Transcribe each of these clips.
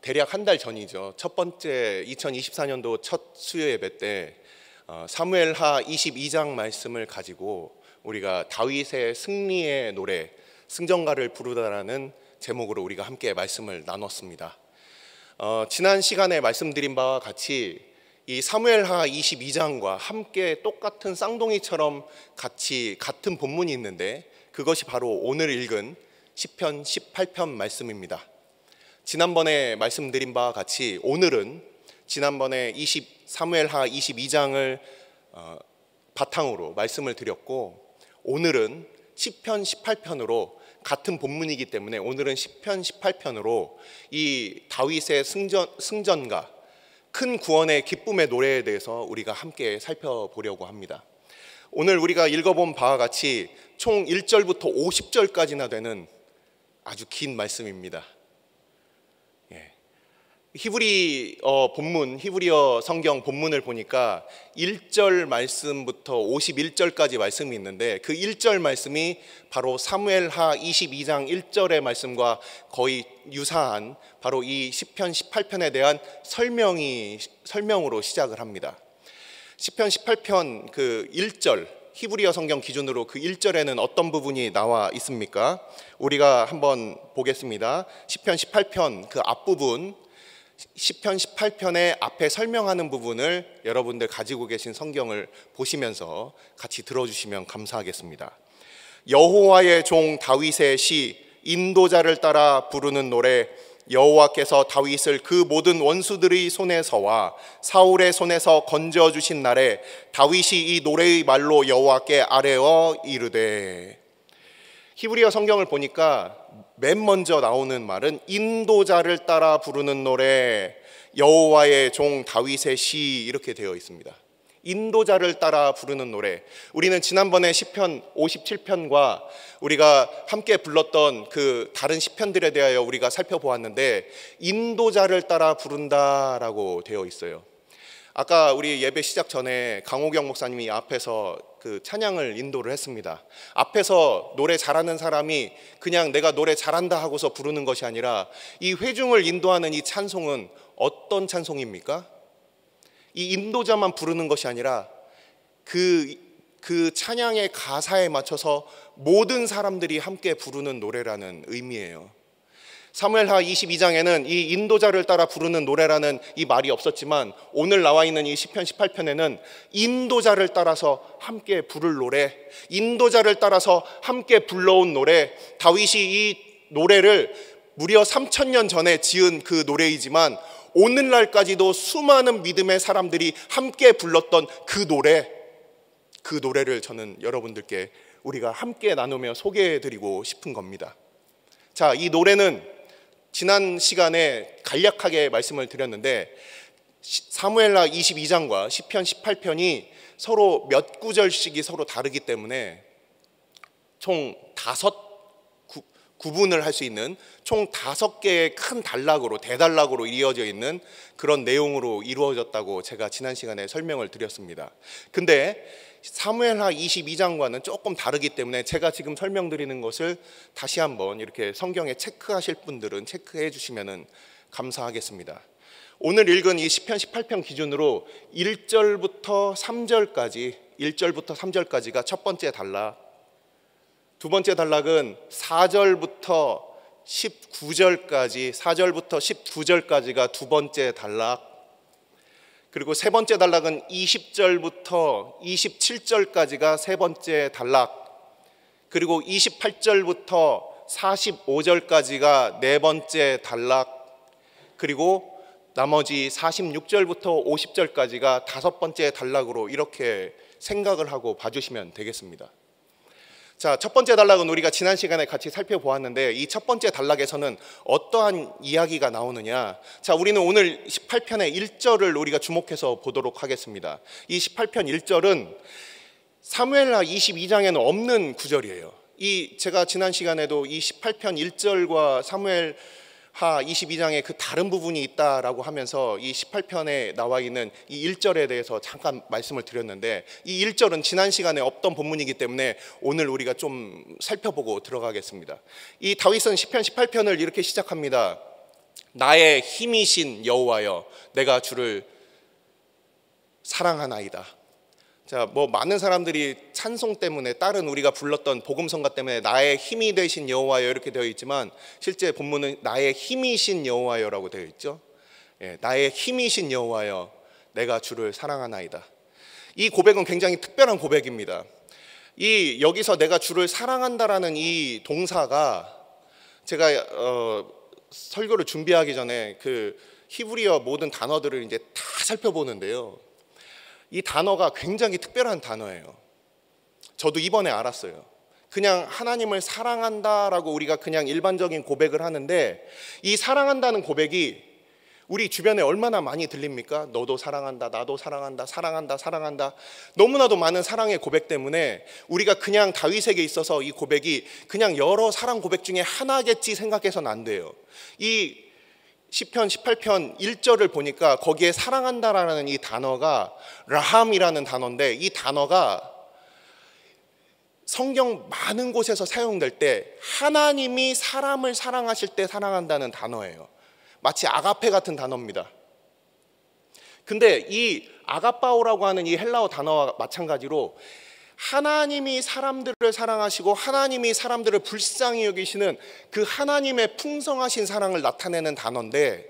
대략 한 달 전이죠. 첫 번째 2024년도 첫 수요 예배 때 사무엘하 22장 말씀을 가지고 우리가 다윗의 승리의 노래 승전가를 부르다라는 제목으로 우리가 함께 말씀을 나눴습니다. 지난 시간에 말씀드린 바와 같이 이 사무엘하 22장과 함께 똑같은 쌍둥이처럼 같은 본문이 있는데 그것이 바로 오늘 읽은 시편 18편 말씀입니다. 지난번에 말씀드린 바와 같이 오늘은 지난번에 사무엘하 22장을 바탕으로 말씀을 드렸고, 오늘은 시편 18편으로 같은 본문이기 때문에 오늘은 시편 18편으로 이 다윗의 승전가 큰 구원의 기쁨의 노래에 대해서 우리가 함께 살펴보려고 합니다. 오늘 우리가 읽어본 바와 같이 총 1절부터 50절까지나 되는 아주 긴 말씀입니다. 히브리어 성경 본문을 보니까 1절 말씀부터 51절까지 말씀이 있는데 그 1절 말씀이 바로 사무엘하 22장 1절의 말씀과 거의 유사한 바로 이 시편 18편에 대한 설명으로 시작을 합니다. 시편 18편 그 1절 히브리어 성경 기준으로 그 1절에는 어떤 부분이 나와 있습니까? 우리가 한번 보겠습니다. 시편 18편 그 앞부분, 시편 18편의 앞에 설명하는 부분을 여러분들 가지고 계신 성경을 보시면서 같이 들어주시면 감사하겠습니다. 여호와의 종 다윗의 시, 인도자를 따라 부르는 노래. 여호와께서 다윗을 그 모든 원수들의 손에서와 사울의 손에서 건져주신 날에 다윗이 이 노래의 말로 여호와께 아뢰어 이르되. 히브리어 성경을 보니까 맨 먼저 나오는 말은 인도자를 따라 부르는 노래, 여호와의 종 다윗의 시 이렇게 되어 있습니다. 인도자를 따라 부르는 노래. 우리는 지난번에 시편 57편과 우리가 함께 불렀던 그 다른 시편들에 대하여 우리가 살펴보았는데 인도자를 따라 부른다라고 되어 있어요. 아까 우리 예배 시작 전에 강호경 목사님이 앞에서 그 찬양을 인도를 했습니다. 앞에서 노래 잘하는 사람이 그냥 내가 노래 잘한다 하고서 부르는 것이 아니라 이 회중을 인도하는 이 찬송은 어떤 찬송입니까? 이 인도자만 부르는 것이 아니라 그 찬양의 가사에 맞춰서 모든 사람들이 함께 부르는 노래라는 의미예요. 사무엘하 22장에는 이 인도자를 따라 부르는 노래라는 이 말이 없었지만 오늘 나와 있는 이 시편 18편에는 인도자를 따라서 함께 부를 노래, 인도자를 따라서 함께 불러온 노래, 다윗이 이 노래를 무려 3000년 전에 지은 그 노래이지만 오늘날까지도 수많은 믿음의 사람들이 함께 불렀던 그 노래를 저는 여러분들께 우리가 함께 나누며 소개해드리고 싶은 겁니다. 자, 이 노래는 지난 시간에 간략하게 말씀을 드렸는데 사무엘하 22장과 시편 18편이 서로 몇 구절씩이 서로 다르기 때문에 총 5구분을 할 수 있는 총 5개의 큰 대단락으로 이어져 있는 그런 내용으로 이루어졌다고 제가 지난 시간에 설명을 드렸습니다. 근데 사무엘하 22장과는 조금 다르기 때문에 제가 지금 설명드리는 것을 다시 한번 이렇게 성경에 체크하실 분들은 체크해 주시면 감사하겠습니다. 오늘 읽은 이 시편 18편 기준으로 1절부터 3절까지가 첫 번째 단락, 두 번째 단락은 4절부터 19절까지가 두 번째 단락, 그리고 세 번째 단락은 20절부터 27절까지가 세 번째 단락, 그리고 28절부터 45절까지가 네 번째 단락, 그리고 나머지 46절부터 50절까지가 다섯 번째 단락으로 이렇게 생각을 하고 봐주시면 되겠습니다. 자, 첫 번째 단락은 우리가 지난 시간에 같이 살펴보았는데 이 첫 번째 단락에서는 어떠한 이야기가 나오느냐. 자, 우리는 오늘 18편의 1절을 우리가 주목해서 보도록 하겠습니다. 이 18편 1절은 사무엘하 22장에는 없는 구절이에요. 제가 지난 시간에도 이 18편 1절과 사무엘하 하 22장에 그 다른 부분이 있다라고 하면서 이 18편에 나와 있는 이 1절에 대해서 잠깐 말씀을 드렸는데, 이 1절은 지난 시간에 없던 본문이기 때문에 오늘 우리가 좀 살펴보고 들어가겠습니다. 이 다윗은 시편 18편을 이렇게 시작합니다. 나의 힘이신 여호와여, 내가 주를 사랑하나이다. 자, 많은 사람들이 찬송 때문에, 다른 우리가 불렀던 복음성가 때문에 나의 힘이 되신 여호와여 이렇게 되어 있지만, 실제 본문은 나의 힘이신 여호와여라고 되어 있죠. 나의 힘이신 여호와여, 내가 주를 사랑하나이다. 이 고백은 굉장히 특별한 고백입니다. 이 여기서 내가 주를 사랑한다라는 이 동사가, 제가 설교를 준비하기 전에 그 히브리어 모든 단어들을 이제 다 살펴보는데요, 이 단어가 굉장히 특별한 단어예요. 저도 이번에 알았어요. 그냥 하나님을 사랑한다라고 우리가 그냥 일반적인 고백을 하는데, 이 사랑한다는 고백이 우리 주변에 얼마나 많이 들립니까? 너도 사랑한다, 나도 사랑한다, 사랑한다, 사랑한다. 너무나도 많은 사랑의 고백 때문에 우리가 그냥 다윗에게 있어서 이 고백이 그냥 여러 사랑 고백 중에 하나겠지 생각해서는 안 돼요. 이 시편 18편 1절을 보니까 거기에 사랑한다라는 이 단어가 라함이라는 단어인데, 이 단어가 성경 많은 곳에서 사용될 때 하나님이 사람을 사랑하실 때 사랑한다는 단어예요. 마치 아가페 같은 단어입니다. 근데 이 아가파오라고 하는 이 헬라어 단어와 마찬가지로 하나님이 사람들을 사랑하시고 하나님이 사람들을 불쌍히 여기시는 그 하나님의 풍성하신 사랑을 나타내는 단어인데,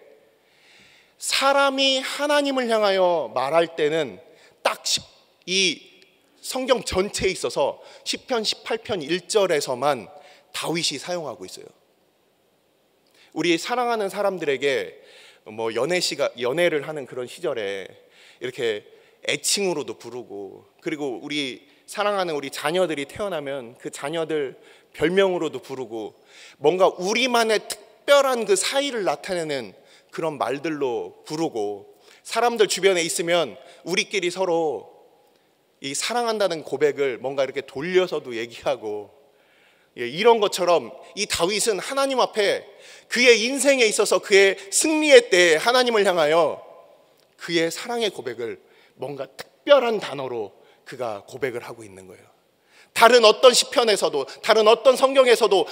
사람이 하나님을 향하여 말할 때는 딱 이 성경 전체에 있어서 시편 18편 1절에서만 다윗이 사용하고 있어요. 우리 사랑하는 사람들에게 연애를 하는 그런 시절에 이렇게 애칭으로도 부르고, 그리고 우리 사랑하는 우리 자녀들이 태어나면 그 자녀들 별명으로도 부르고, 뭔가 우리만의 특별한 그 사이를 나타내는 그런 말들로 부르고, 사람들 주변에 있으면 우리끼리 서로 이 사랑한다는 고백을 뭔가 이렇게 돌려서도 얘기하고, 이런 것처럼 이 다윗은 하나님 앞에 그의 인생에 있어서 그의 승리의 때에 하나님을 향하여 그의 사랑의 고백을 뭔가 특별한 단어로 그가 고백을 하고 있는 거예요. 다른 어떤 시편에서도, 다른 어떤 성경에서도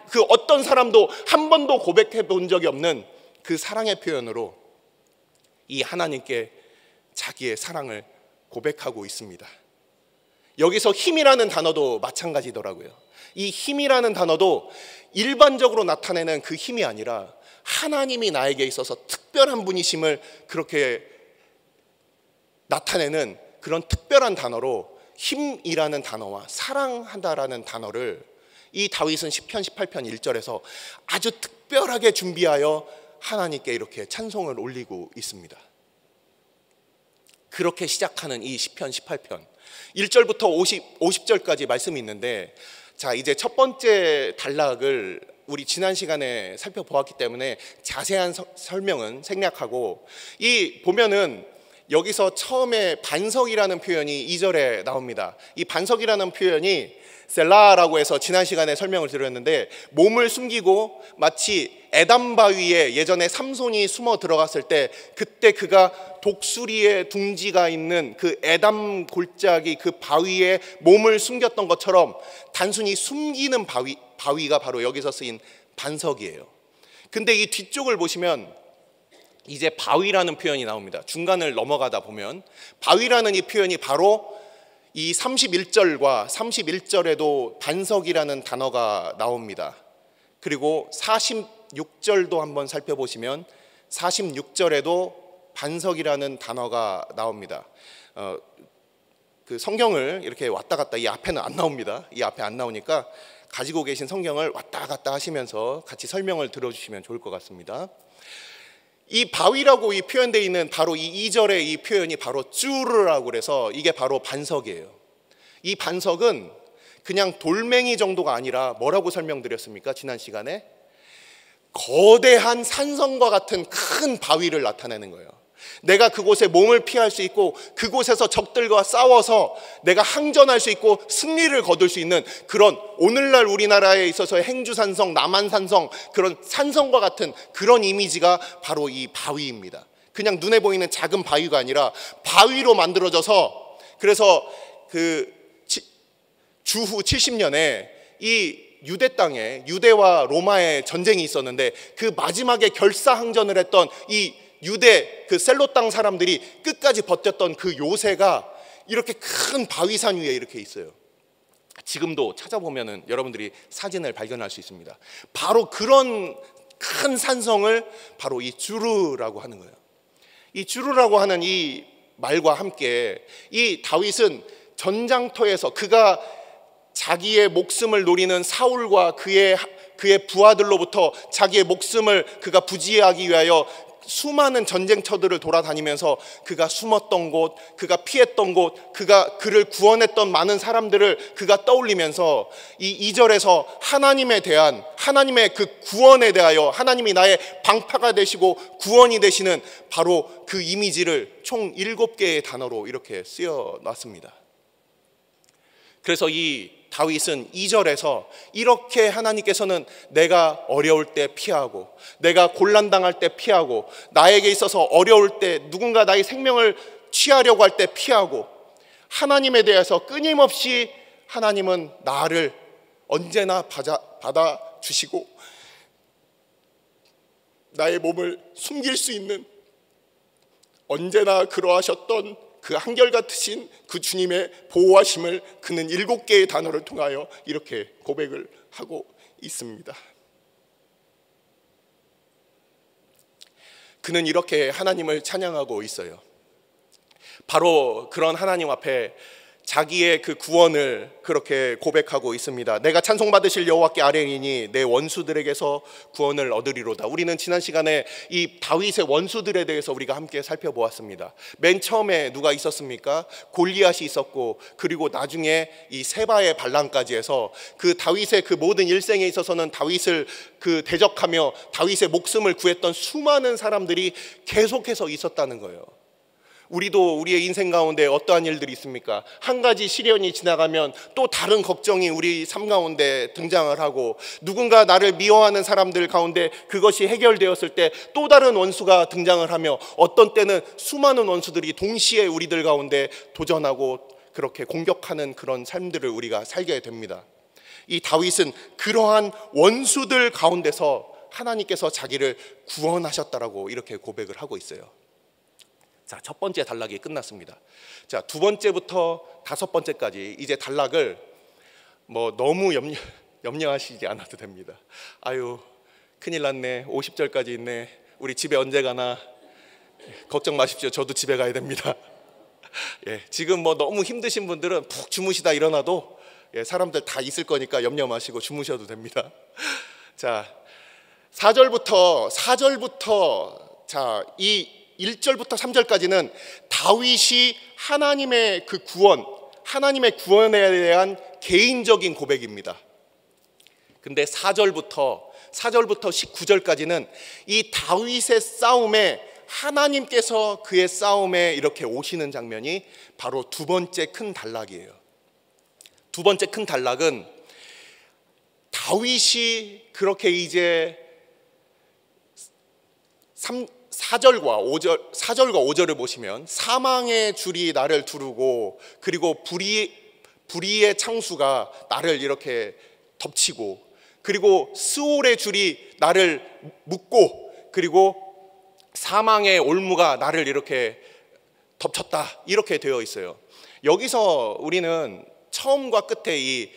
그 어떤 사람도 한 번도 고백해 본 적이 없는 그 사랑의 표현으로 이 하나님께 자기의 사랑을 고백하고 있습니다. 여기서 힘이라는 단어도 마찬가지더라고요. 이 힘이라는 단어도 일반적으로 나타내는 그 힘이 아니라 하나님이 나에게 있어서 특별한 분이심을 그렇게 나타내는 그런 특별한 단어로, 힘이라는 단어와 사랑한다라는 단어를 이 다윗은 시편 18편 1절에서 아주 특별하게 준비하여 하나님께 이렇게 찬송을 올리고 있습니다. 그렇게 시작하는 이 시편 18편 1절부터 50절까지 말씀이 있는데, 자, 이제 첫 번째 단락을 우리 지난 시간에 살펴보았기 때문에 자세한 설명은 생략하고, 이 보면은 여기서 처음에 반석이라는 표현이 2절에 나옵니다. 이 반석이라는 표현이 셀라라고 해서 지난 시간에 설명을 드렸는데, 몸을 숨기고 마치 에담 바위에 예전에 삼손이 숨어 들어갔을 때 그때 그가 독수리의 둥지가 있는 그 에담 골짜기 그 바위에 몸을 숨겼던 것처럼 단순히 숨기는 바위가 바로 여기서 쓰인 반석이에요. 근데 이 뒤쪽을 보시면 이제 바위라는 표현이 나옵니다. 중간을 넘어가다 보면 바위라는 이 표현이 바로 이 31절과 31절에도 반석이라는 단어가 나옵니다. 그리고 46절도 한번 살펴보시면 46절에도 반석이라는 단어가 나옵니다. 그 성경을 이렇게 왔다 갔다, 이 앞에는 안 나옵니다. 이 앞에 안 나오니까 가지고 계신 성경을 왔다 갔다 하시면서 같이 설명을 들어주시면 좋을 것 같습니다. 이 바위라고 이 표현되어 있는 바로 이 2절의 이 표현이 바로 쭈르라고 그래서 이게 바로 반석이에요. 이 반석은 그냥 돌멩이 정도가 아니라 뭐라고 설명드렸습니까? 지난 시간에 거대한 산성과 같은 큰 바위를 나타내는 거예요. 내가 그곳에 몸을 피할 수 있고 그곳에서 적들과 싸워서 내가 항전할 수 있고 승리를 거둘 수 있는 그런, 오늘날 우리나라에 있어서의 행주산성, 남한산성, 그런 산성과 같은 그런 이미지가 바로 이 바위입니다. 그냥 눈에 보이는 작은 바위가 아니라 바위로 만들어져서, 그래서 그 주후 70년에 이 유대 땅에 유대와 로마의 전쟁이 있었는데 그 마지막에 결사항전을 했던 이 유대 그 셀로 땅 사람들이 끝까지 버텼던 그 요새가 이렇게 큰 바위산 위에 이렇게 있어요. 지금도 찾아보면은 여러분들이 사진을 발견할 수 있습니다. 바로 그런 큰 산성을 바로 이 주르라고 하는 거예요. 이 주르라고 하는 이 말과 함께 이 다윗은 전장터에서 그가 자기의 목숨을 노리는 사울과 그의 부하들로부터 자기의 목숨을 그가 부지하기 위하여 수많은 전쟁터들을 돌아다니면서 그가 숨었던 곳, 그가 피했던 곳, 그가 그를 구원했던 많은 사람들을 그가 떠올리면서 이 2절에서 하나님에 대한, 하나님의 그 구원에 대하여 하나님이 나의 방파가 되시고 구원이 되시는 바로 그 이미지를 총 7개의 단어로 이렇게 쓰여 놨습니다. 그래서 이 다윗은 2절에서 이렇게 하나님께서는 내가 어려울 때 피하고, 내가 곤란당할 때 피하고, 나에게 있어서 어려울 때 누군가 나의 생명을 취하려고 할 때 피하고, 하나님에 대해서 끊임없이 하나님은 나를 언제나 받아주시고 나의 몸을 숨길 수 있는, 언제나 그러하셨던 그 한결같으신 그 주님의 보호하심을 그는 7개의 단어를 통하여 이렇게 고백을 하고 있습니다. 그는 이렇게 하나님을 찬양하고 있어요. 바로 그런 하나님 앞에 자기의 그 구원을 그렇게 고백하고 있습니다. 내가 찬송받으실 여호와께 아뢰리니 내 원수들에게서 구원을 얻으리로다. 우리는 지난 시간에 이 다윗의 원수들에 대해서 우리가 함께 살펴보았습니다. 맨 처음에 누가 있었습니까? 골리앗이 있었고, 그리고 나중에 이 세바의 반란까지 해서 그 다윗의 그 모든 일생에 있어서는 다윗을 그 대적하며 다윗의 목숨을 구했던 수많은 사람들이 계속해서 있었다는 거예요. 우리도 우리의 인생 가운데 어떠한 일들이 있습니까? 한 가지 시련이 지나가면 또 다른 걱정이 우리 삶 가운데 등장을 하고, 누군가 나를 미워하는 사람들 가운데 그것이 해결되었을 때 또 다른 원수가 등장을 하며, 어떤 때는 수많은 원수들이 동시에 우리들 가운데 도전하고 그렇게 공격하는 그런 삶들을 우리가 살게 됩니다. 이 다윗은 그러한 원수들 가운데서 하나님께서 자기를 구원하셨다라고 이렇게 고백을 하고 있어요. 자, 첫 번째 단락이 끝났습니다. 자, 두 번째부터 다섯 번째까지 이제 단락을 뭐 너무 염려하시지 않아도 됩니다. 아유, 큰일 났네, 50절까지 있네, 우리 집에 언제 가나, 걱정 마십시오, 저도 집에 가야 됩니다. 예, 지금 뭐 너무 힘드신 분들은 푹 주무시다 일어나도 사람들 다 있을 거니까 염려 마시고 주무셔도 됩니다. 자, 4절부터 자, 이 1절부터 3절까지는 다윗이 하나님의 그 구원, 하나님의 구원에 대한 개인적인 고백입니다. 근데 4절부터 19절까지는 이 다윗의 싸움에 하나님께서 그의 싸움에 이렇게 오시는 장면이 바로 두 번째 큰 단락이에요. 두 번째 큰 단락은 다윗이 그렇게 이제 4절과 5절을 보시면 사망의 줄이 나를 두르고, 그리고 불의의 창수가 나를 이렇게 덮치고, 그리고 스올의 줄이 나를 묶고, 그리고 사망의 올무가 나를 이렇게 덮쳤다, 이렇게 되어 있어요. 여기서 우리는 처음과 끝에 이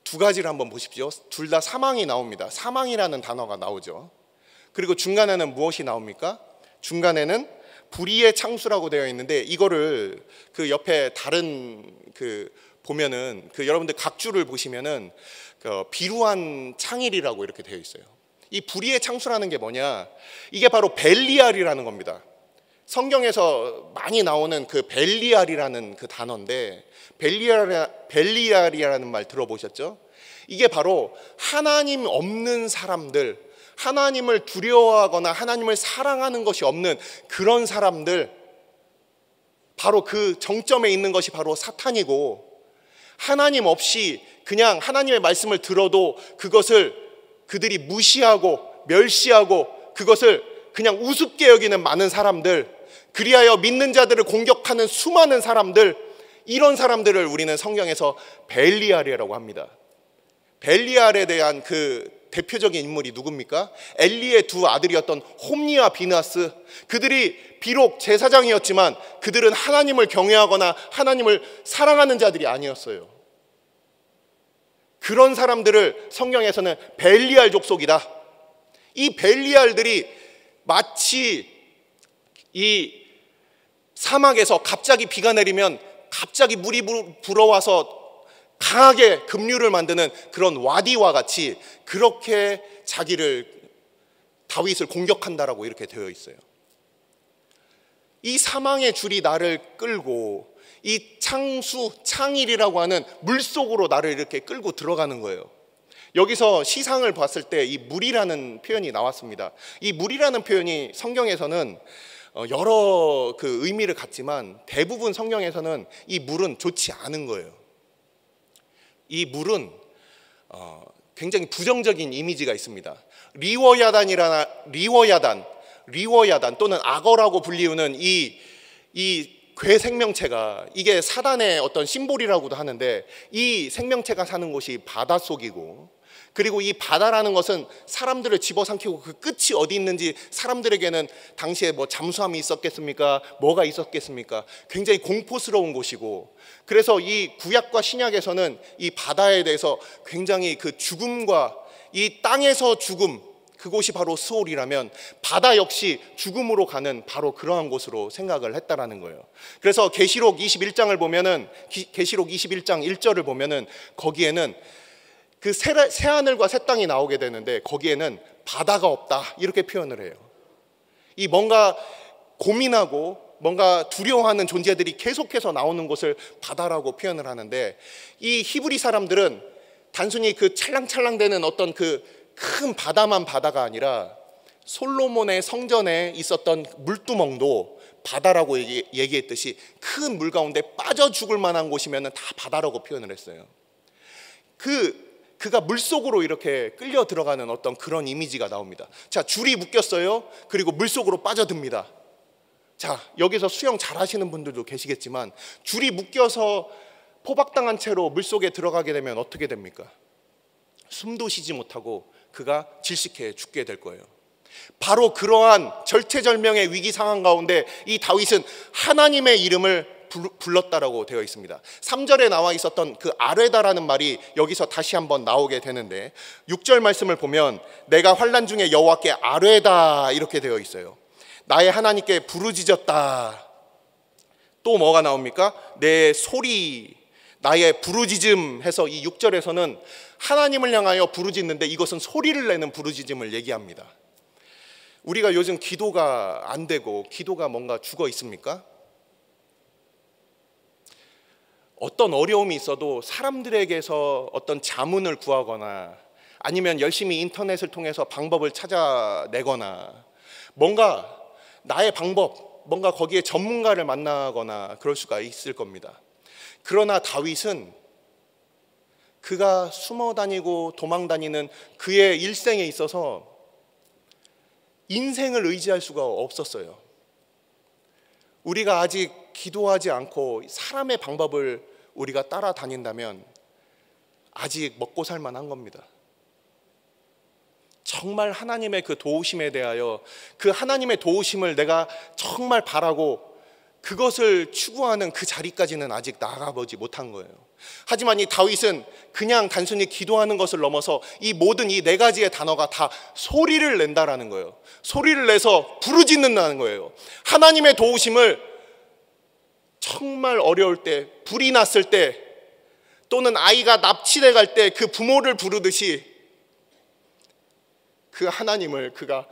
두 가지를 한번 보십시오. 둘 다 사망이 나옵니다. 사망이라는 단어가 나오죠. 그리고 중간에는 무엇이 나옵니까? 중간에는 불의의 창수라고 되어 있는데, 이거를 그 옆에 다른 그 보면은 그 여러분들 각주를 보시면은 그 비루한 창일이라고 이렇게 되어 있어요. 이 불의의 창수라는 게 뭐냐? 이게 바로 벨리알이라는 겁니다. 성경에서 많이 나오는 그 벨리알이라는 그 단어인데, 벨리알이라는 말 들어보셨죠? 이게 바로 하나님 없는 사람들, 하나님을 두려워하거나 하나님을 사랑하는 것이 없는 그런 사람들, 바로 그 정점에 있는 것이 바로 사탄이고, 하나님 없이 그냥 하나님의 말씀을 들어도 그것을 그들이 무시하고 멸시하고 그것을 그냥 우습게 여기는 많은 사람들, 그리하여 믿는 자들을 공격하는 수많은 사람들, 이런 사람들을 우리는 성경에서 벨리알이라고 합니다. 벨리알에 대한 그 대표적인 인물이 누굽니까? 엘리의 두 아들이었던 홈니와 비느하스. 그들이 비록 제사장이었지만 그들은 하나님을 경외하거나 하나님을 사랑하는 자들이 아니었어요. 그런 사람들을 성경에서는 벨리알 족속이다. 이 벨리알들이 마치 이 사막에서 갑자기 비가 내리면 갑자기 물이 불어와서 강하게 급류를 만드는 그런 와디와 같이 그렇게 다윗을 공격한다라고 이렇게 되어 있어요. 이 사망의 줄이 나를 끌고 이 창일이라고 하는 물속으로 나를 이렇게 끌고 들어가는 거예요. 여기서 시상을 봤을 때 이 물이라는 표현이 나왔습니다. 이 물이라는 표현이 성경에서는 여러 그 의미를 갖지만 대부분 성경에서는 이 물은 좋지 않은 거예요. 이 물은 굉장히 부정적인 이미지가 있습니다. 리워야단 또는 악어라고 불리우는 이 괴 생명체가, 이게 사단의 어떤 심볼이라고도 하는데, 이 생명체가 사는 곳이 바닷속이고, 그리고 이 바다라는 것은 사람들을 집어삼키고 그 끝이 어디 있는지 사람들에게는 당시에 뭐 잠수함이 있었겠습니까? 뭐가 있었겠습니까? 굉장히 공포스러운 곳이고, 그래서 이 구약과 신약에서는 이 바다에 대해서 굉장히 그 죽음과 이 땅에서 죽음, 그곳이 바로 스올이라면 바다 역시 죽음으로 가는 바로 그러한 곳으로 생각을 했다라는 거예요. 그래서 계시록 21장을 보면은, 계시록 21장 1절을 보면은 거기에는 그 새 하늘과 새 땅이 나오게 되는데 거기에는 바다가 없다 이렇게 표현을 해요. 이 뭔가 고민하고 뭔가 두려워하는 존재들이 계속해서 나오는 곳을 바다라고 표현을 하는데, 이 히브리 사람들은 단순히 그 찰랑찰랑대는 어떤 그 큰 바다만 바다가 아니라 솔로몬의 성전에 있었던 물두멍도 바다라고 얘기했듯이 큰 물 가운데 빠져 죽을 만한 곳이면 다 바다라고 표현을 했어요. 그가 물속으로 이렇게 끌려 들어가는 어떤 그런 이미지가 나옵니다. 자, 줄이 묶였어요. 그리고 물속으로 빠져듭니다. 자, 여기서 수영 잘 하시는 분들도 계시겠지만 줄이 묶여서 포박당한 채로 물속에 들어가게 되면 어떻게 됩니까? 숨도 쉬지 못하고 그가 질식해 죽게 될 거예요. 바로 그러한 절체절명의 위기 상황 가운데 이 다윗은 하나님의 이름을 불렀다라고 되어 있습니다. 3절에 나와 있었던 그 아뢰다라는 말이 여기서 다시 한번 나오게 되는데, 6절 말씀을 보면 내가 환난 중에 여호와께 아뢰다 이렇게 되어 있어요. 나의 하나님께 부르짖었다. 또 뭐가 나옵니까? 내 소리, 나의 부르짖음 해서 이 6절에서는 하나님을 향하여 부르짖는데 이것은 소리를 내는 부르짖음을 얘기합니다. 우리가 요즘 기도가 안 되고 기도가 뭔가 죽어 있습니까? 어떤 어려움이 있어도 사람들에게서 어떤 자문을 구하거나 아니면 열심히 인터넷을 통해서 방법을 찾아내거나 뭔가 나의 방법, 뭔가 거기에 전문가를 만나거나 그럴 수가 있을 겁니다. 그러나 다윗은 그가 숨어 다니고 도망 다니는 그의 일생에 있어서 인생을 의지할 수가 없었어요. 우리가 아직 기도하지 않고 사람의 방법을 우리가 따라다닌다면 아직 먹고 살 만한 겁니다. 정말 하나님의 그 도우심에 대하여 그 하나님의 도우심을 내가 정말 바라고 그것을 추구하는 그 자리까지는 아직 나아가보지 못한 거예요. 하지만 이 다윗은 그냥 단순히 기도하는 것을 넘어서 이 모든 이 네 가지의 단어가 다 소리를 낸다라는 거예요. 소리를 내서 부르짖는다는 거예요. 하나님의 도우심을 정말 어려울 때, 불이 났을 때, 또는 아이가 납치돼 갈 때 그 부모를 부르듯이 그 하나님을 그가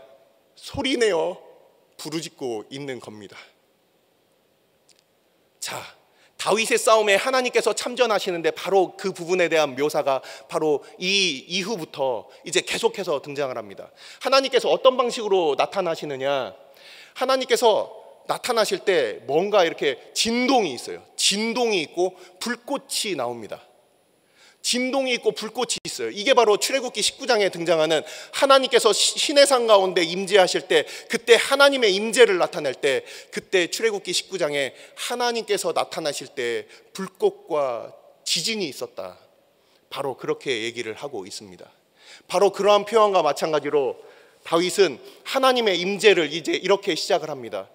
소리내어 부르짖고 있는 겁니다. 자, 다윗의 싸움에 하나님께서 참전하시는데 바로 그 부분에 대한 묘사가 바로 이 이후부터 이제 계속해서 등장을 합니다. 하나님께서 어떤 방식으로 나타나시느냐, 하나님께서 나타나실 때 뭔가 이렇게 진동이 있어요. 진동이 있고 불꽃이 나옵니다. 진동이 있고 불꽃이 있어요. 이게 바로 출애굽기 19장에 등장하는 하나님께서 시내산 가운데 임재하실 때, 그때 하나님의 임재를 나타낼 때, 그때 출애굽기 19장에 하나님께서 나타나실 때 불꽃과 지진이 있었다, 바로 그렇게 얘기를 하고 있습니다. 바로 그러한 표현과 마찬가지로 다윗은 하나님의 임재를 이제 이렇게 시작을 합니다.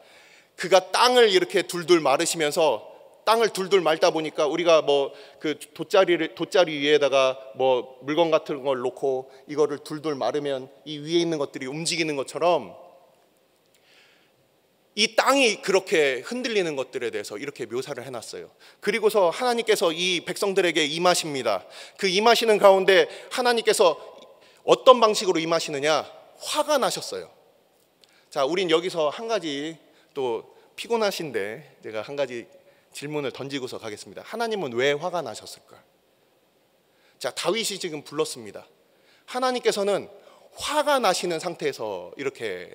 그가 땅을 이렇게 둘둘 마르시면서, 땅을 둘둘 말다 보니까 우리가 뭐 그 돗자리 위에다가 뭐 물건 같은 걸 놓고 이거를 둘둘 마르면 이 위에 있는 것들이 움직이는 것처럼 이 땅이 그렇게 흔들리는 것들에 대해서 이렇게 묘사를 해놨어요. 그리고서 하나님께서 이 백성들에게 임하십니다. 그 임하시는 가운데 하나님께서 어떤 방식으로 임하시느냐, 화가 나셨어요. 자, 우린 여기서 한 가지, 또 피곤하신데 제가 한 가지 질문을 던지고서 가겠습니다. 하나님은 왜 화가 나셨을까? 자, 다윗이 지금 불렀습니다. 하나님께서는 화가 나시는 상태에서 이렇게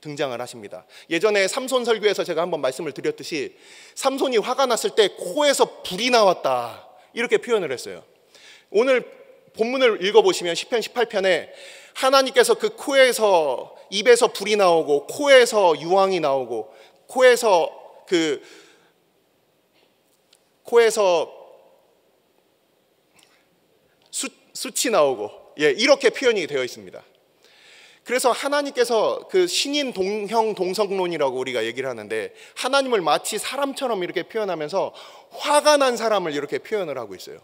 등장을 하십니다. 예전에 삼손 설교에서 제가 한번 말씀을 드렸듯이 삼손이 화가 났을 때 코에서 불이 나왔다, 이렇게 표현을 했어요. 오늘 본문을 읽어보시면 시편 18편에 하나님께서 그 코에서, 입에서 불이 나오고 코에서 유황이 나오고 코에서 숯이 나오고, 이렇게 표현이 되어 있습니다. 그래서 하나님께서 그 신인 동형 동성론이라고 우리가 얘기를 하는데, 하나님을 마치 사람처럼 이렇게 표현하면서 화가 난 사람을 이렇게 표현을 하고 있어요.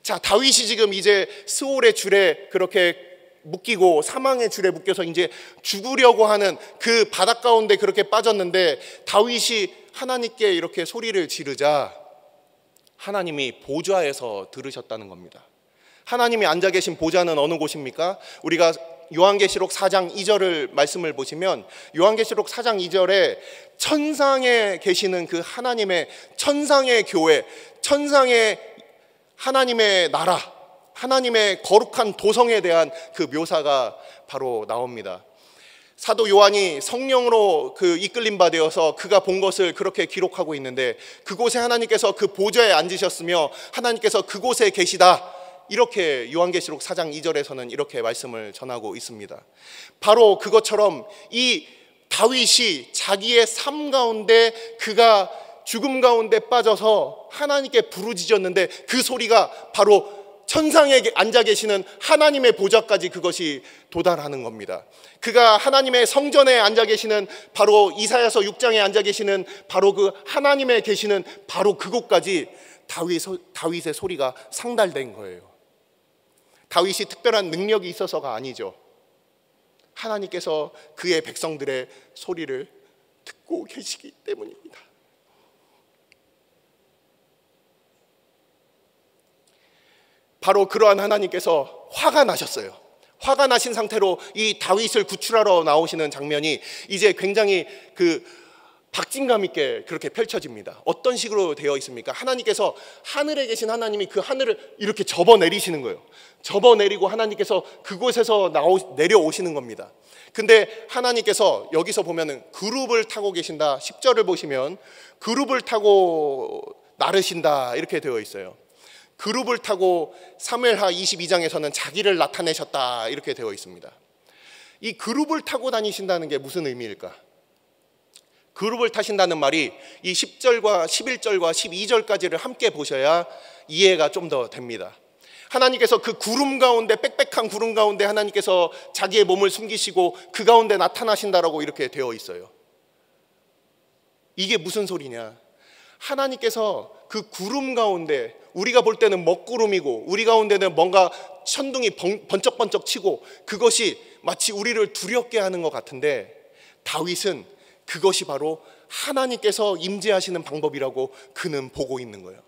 자, 다윗이 지금 이제 스올의 줄에 그렇게 묶이고 사망의 줄에 묶여서 이제 죽으려고 하는 그 바닷 가운데 그렇게 빠졌는데, 다윗이 하나님께 이렇게 소리를 지르자 하나님이 보좌에서 들으셨다는 겁니다. 하나님이 앉아 계신 보좌는 어느 곳입니까? 우리가 요한계시록 4장 2절을 말씀을 보시면, 요한계시록 4장 2절에 천상에 계시는 그 하나님의, 천상의 교회, 천상의 하나님의 나라, 하나님의 거룩한 도성에 대한 그 묘사가 바로 나옵니다. 사도 요한이 성령으로 그 이끌림 받아서 그가 본 것을 그렇게 기록하고 있는데, 그곳에 하나님께서 그 보좌에 앉으셨으며 하나님께서 그곳에 계시다, 이렇게 요한계시록 4장 2절에서는 이렇게 말씀을 전하고 있습니다. 바로 그것처럼 이 다윗이 자기의 삶 가운데 그가 죽음 가운데 빠져서 하나님께 부르짖었는데 그 소리가 바로 천상에 앉아 계시는 하나님의 보좌까지 그것이 도달하는 겁니다. 그가 하나님의 성전에 앉아 계시는, 바로 이사야서 6장에 앉아 계시는 바로 그 하나님의 계시는 바로 그곳까지 다윗의 소리가 상달된 거예요. 다윗이 특별한 능력이 있어서가 아니죠. 하나님께서 그의 백성들의 소리를 듣고 계시기 때문입니다. 바로 그러한 하나님께서 화가 나셨어요. 화가 나신 상태로 이 다윗을 구출하러 나오시는 장면이 이제 굉장히 그 박진감 있게 그렇게 펼쳐집니다. 어떤 식으로 되어 있습니까? 하나님께서, 하늘에 계신 하나님이 그 하늘을 이렇게 접어내리시는 거예요. 접어내리고 하나님께서 그곳에서 내려오시는 겁니다. 근데 하나님께서 여기서 보면은 그룹을 타고 계신다, 10절을 보시면 그룹을 타고 나르신다, 이렇게 되어 있어요. 그룹을 타고 사무엘하 22장에서는 자기를 나타내셨다, 이렇게 되어 있습니다. 이 그룹을 타고 다니신다는 게 무슨 의미일까? 그룹을 타신다는 말이 이 10절과 11절과 12절까지를 함께 보셔야 이해가 좀 더 됩니다. 하나님께서 그 구름 가운데, 빽빽한 구름 가운데 하나님께서 자기의 몸을 숨기시고 그 가운데 나타나신다라고 이렇게 되어 있어요. 이게 무슨 소리냐? 하나님께서 그 구름 가운데, 우리가 볼 때는 먹구름이고 우리 가운데는 뭔가 천둥이 번쩍번쩍 치고 그것이 마치 우리를 두렵게 하는 것 같은데, 다윗은 그것이 바로 하나님께서 임재하시는 방법이라고 그는 보고 있는 거예요.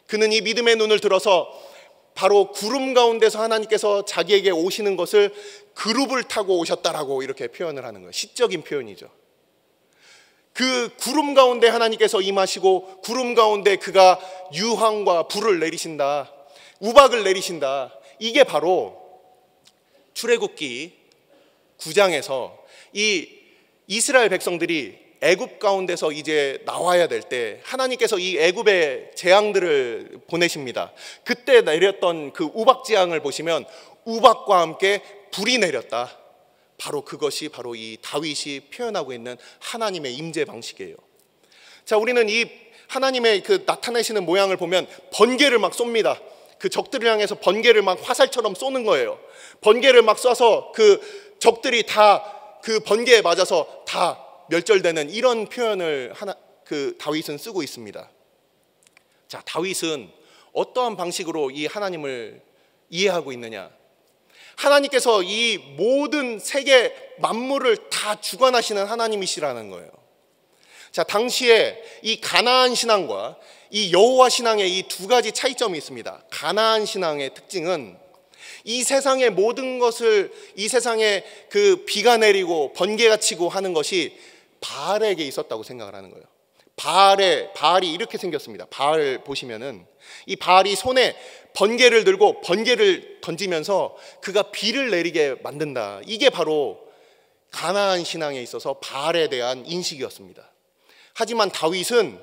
그는 이 믿음의 눈을 들어서 바로 구름 가운데서 하나님께서 자기에게 오시는 것을 그룹을 타고 오셨다라고 이렇게 표현을 하는 거예요. 시적인 표현이죠. 그 구름 가운데 하나님께서 임하시고 구름 가운데 그가 유황과 불을 내리신다, 우박을 내리신다. 이게 바로 출애굽기 9장에서 이 이스라엘 백성들이 애굽 가운데서 이제 나와야 될 때 하나님께서 이 애굽의 재앙들을 보내십니다. 그때 내렸던 그 우박 재앙을 보시면 우박과 함께 불이 내렸다. 바로 그것이 바로 이 다윗이 표현하고 있는 하나님의 임재 방식이에요. 자, 우리는 이 하나님의 그 나타내시는 모양을 보면 번개를 막 쏩니다. 그 적들을 향해서 번개를 막 화살처럼 쏘는 거예요. 번개를 막 쏴서 그 적들이 다 그 번개에 맞아서 다 멸절되는 이런 표현을 그 다윗은 쓰고 있습니다. 자, 다윗은 어떠한 방식으로 이 하나님을 이해하고 있느냐? 하나님께서 이 모든 세계 만물을 다 주관하시는 하나님이시라는 거예요. 자, 당시에 이 가나안 신앙과 이 여호와 신앙의 이 두 가지 차이점이 있습니다. 가나안 신앙의 특징은 이 세상의 모든 것을, 이 세상에 그 비가 내리고 번개가 치고 하는 것이 바알에게 있었다고 생각을 하는 거예요. 바알이 이렇게 생겼습니다. 바알 보시면은 이 바알이 손에 번개를 들고 번개를 던지면서 그가 비를 내리게 만든다. 이게 바로 가나안 신앙에 있어서 바알에 대한 인식이었습니다. 하지만 다윗은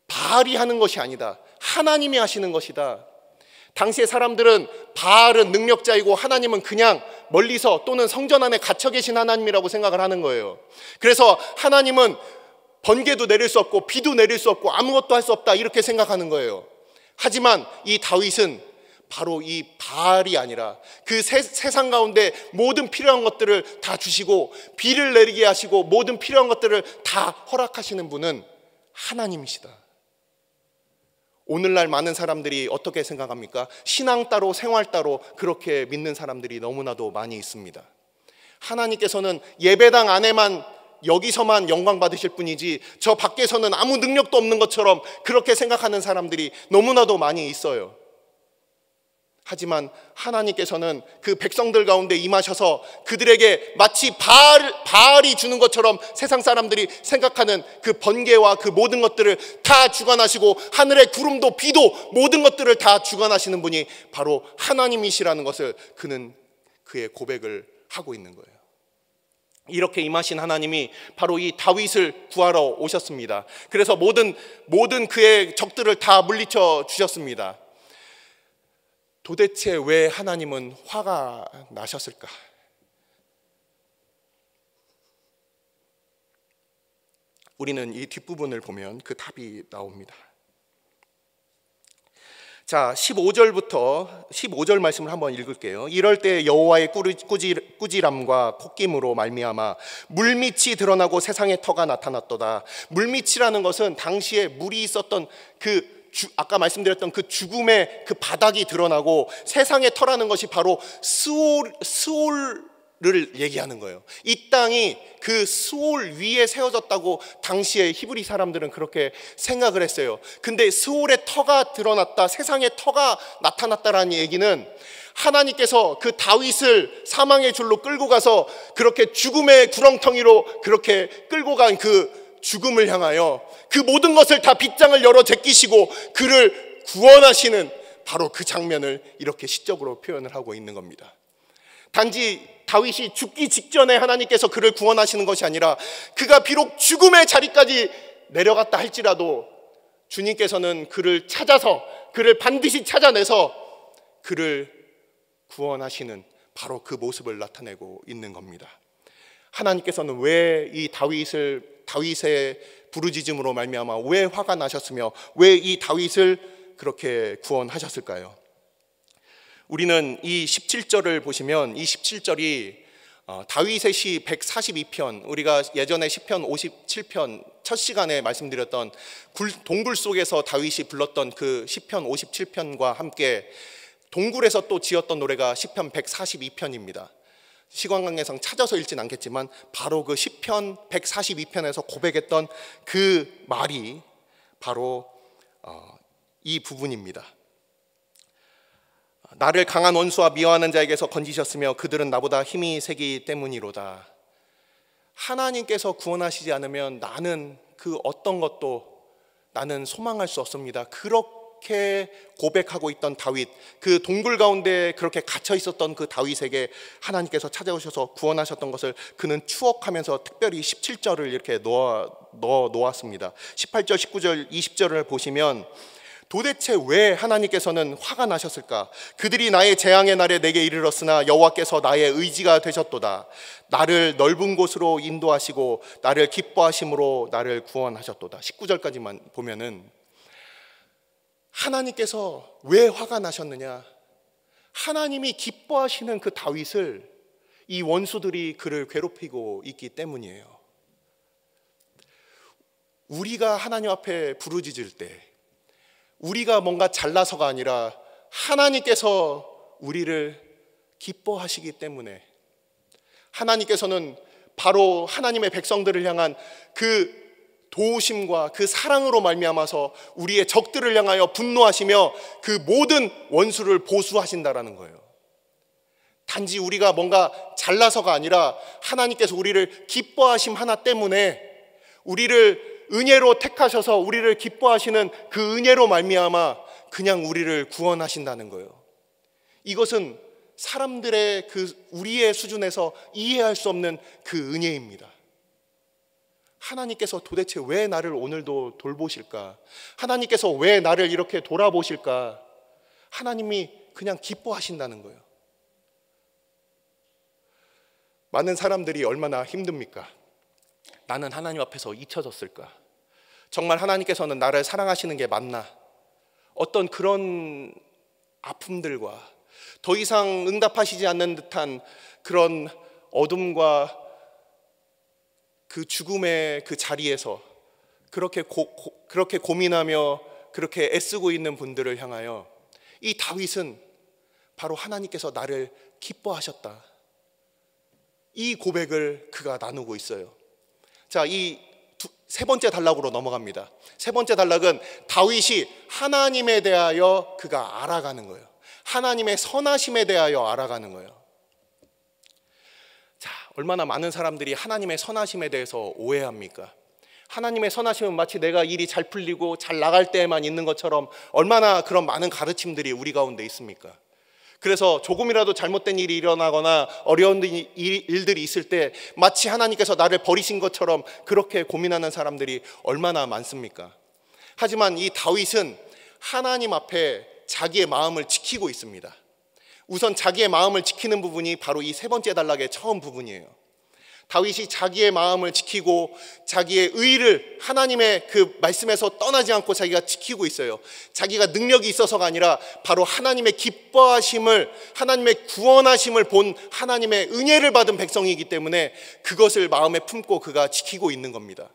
바알이 하는 것이 아니다, 하나님이 하시는 것이다. 당시의 사람들은 바알은 능력자이고 하나님은 그냥 멀리서 또는 성전 안에 갇혀 계신 하나님이라고 생각을 하는 거예요. 그래서 하나님은 번개도 내릴 수 없고 비도 내릴 수 없고 아무것도 할 수 없다, 이렇게 생각하는 거예요. 하지만 이 다윗은 바로 이 바알이 아니라 그 세상 가운데 모든 필요한 것들을 다 주시고 비를 내리게 하시고 모든 필요한 것들을 다 허락하시는 분은 하나님이시다. 오늘날 많은 사람들이 어떻게 생각합니까? 신앙 따로 생활 따로 그렇게 믿는 사람들이 너무나도 많이 있습니다. 하나님께서는 예배당 안에만, 여기서만 영광 받으실 분이지 저 밖에서는 아무 능력도 없는 것처럼 그렇게 생각하는 사람들이 너무나도 많이 있어요. 하지만 하나님께서는 그 백성들 가운데 임하셔서 그들에게 마치 바알이 주는 것처럼 세상 사람들이 생각하는 그 번개와 그 모든 것들을 다 주관하시고 하늘의 구름도 비도 모든 것들을 다 주관하시는 분이 바로 하나님이시라는 것을 그는 그의 고백을 하고 있는 거예요. 이렇게 임하신 하나님이 바로 이 다윗을 구하러 오셨습니다. 그래서 모든 그의 적들을 다 물리쳐 주셨습니다. 도대체 왜 하나님은 화가 나셨을까? 우리는 이 뒷부분을 보면 그 답이 나옵니다. 자, 15절 말씀을 한번 읽을게요. 이럴 때 여호와의 꾸지람과 콧김으로 말미암아 물밑이 드러나고 세상의 터가 나타났도다. 물밑이라는 것은 당시에 물이 있었던 아까 말씀드렸던 그 죽음의 그 바닥이 드러나고 세상의 터라는 것이 바로 스올을 얘기하는 거예요. 이 땅이 그 스올 위에 세워졌다고 당시에 히브리 사람들은 그렇게 생각을 했어요. 근데 스올의 터가 드러났다, 세상의 터가 나타났다라는 얘기는 하나님께서 그 다윗을 사망의 줄로 끌고 가서 그렇게 죽음의 구렁텅이로 그렇게 끌고 간 그 죽음을 향하여 그 모든 것을 다 빗장을 열어 제끼시고 그를 구원하시는 바로 그 장면을 이렇게 시적으로 표현을 하고 있는 겁니다. 단지 다윗이 죽기 직전에 하나님께서 그를 구원하시는 것이 아니라 그가 비록 죽음의 자리까지 내려갔다 할지라도 주님께서는 그를 찾아서, 그를 반드시 찾아내서 그를 구원하시는 바로 그 모습을 나타내고 있는 겁니다. 하나님께서는 왜 이 다윗의 부르짖음으로 말미암아 왜 화가 나셨으며 왜 이 다윗을 그렇게 구원하셨을까요? 우리는 이 17절을 보시면 이 17절이 다윗의 시 142편, 우리가 예전에 시편 57편 첫 시간에 말씀드렸던 동굴 속에서 다윗이 불렀던 그 시편 57편과 함께 동굴에서 또 지었던 노래가 시편 142편입니다. 시간관계상 찾아서 읽진 않겠지만 바로 그 시편 142편에서 고백했던 그 말이 바로 이 부분입니다. 나를 강한 원수와 미워하는 자에게서 건지셨으며 그들은 나보다 힘이 세기 때문이로다. 하나님께서 구원하시지 않으면 나는 그 어떤 것도 나는 소망할 수 없습니다. 그렇게 고백하고 있던 다윗, 그 동굴 가운데 그렇게 갇혀 있었던 그 다윗에게 하나님께서 찾아오셔서 구원하셨던 것을 그는 추억하면서 특별히 17절을 이렇게 넣어 놓았습니다. 18절, 19절, 20절을 보시면 도대체 왜 하나님께서는 화가 나셨을까? 그들이 나의 재앙의 날에 내게 이르렀으나 여호와께서 나의 의지가 되셨도다. 나를 넓은 곳으로 인도하시고 나를 기뻐하심으로 나를 구원하셨도다. 19절까지만 보면은 하나님께서 왜 화가 나셨느냐? 하나님이 기뻐하시는 그 다윗을 이 원수들이 그를 괴롭히고 있기 때문이에요. 우리가 하나님 앞에 부르짖을 때 우리가 뭔가 잘나서가 아니라 하나님께서 우리를 기뻐하시기 때문에, 하나님께서는 바로 하나님의 백성들을 향한 그 도우심과 그 사랑으로 말미암아서 우리의 적들을 향하여 분노하시며 그 모든 원수를 보수하신다라는 거예요. 단지 우리가 뭔가 잘나서가 아니라 하나님께서 우리를 기뻐하심 하나 때문에, 우리를 은혜로 택하셔서 우리를 기뻐하시는 그 은혜로 말미암아 그냥 우리를 구원하신다는 거예요. 이것은 사람들의 그 우리의 수준에서 이해할 수 없는 그 은혜입니다. 하나님께서 도대체 왜 나를 오늘도 돌보실까? 하나님께서 왜 나를 이렇게 돌아보실까? 하나님이 그냥 기뻐하신다는 거예요. 많은 사람들이 얼마나 힘듭니까? 나는 하나님 앞에서 잊혀졌을까? 정말 하나님께서는 나를 사랑하시는 게 맞나? 어떤 그런 아픔들과 더 이상 응답하시지 않는 듯한 그런 어둠과 그 죽음의 그 자리에서 그렇게 고민하며 그렇게 애쓰고 있는 분들을 향하여 이 다윗은 바로 하나님께서 나를 기뻐하셨다, 이 고백을 그가 나누고 있어요. 자, 이 세 번째 단락으로 넘어갑니다. 세 번째 단락은 다윗이 하나님에 대하여 그가 알아가는 거예요. 하나님의 선하심에 대하여 알아가는 거예요. 자, 얼마나 많은 사람들이 하나님의 선하심에 대해서 오해합니까? 하나님의 선하심은 마치 내가 일이 잘 풀리고 잘 나갈 때에만 있는 것처럼 얼마나 그런 많은 가르침들이 우리 가운데 있습니까? 그래서 조금이라도 잘못된 일이 일어나거나 어려운 일들이 있을 때 마치 하나님께서 나를 버리신 것처럼 그렇게 고민하는 사람들이 얼마나 많습니까? 하지만 이 다윗은 하나님 앞에 자기의 마음을 지키고 있습니다. 우선 자기의 마음을 지키는 부분이 바로 이 세 번째 단락의 처음 부분이에요. 다윗이 자기의 마음을 지키고 자기의 의를 하나님의 그 말씀에서 떠나지 않고 자기가 지키고 있어요. 자기가 능력이 있어서가 아니라 바로 하나님의 기뻐하심을, 하나님의 구원하심을 본 하나님의 은혜를 받은 백성이기 때문에 그것을 마음에 품고 그가 지키고 있는 겁니다.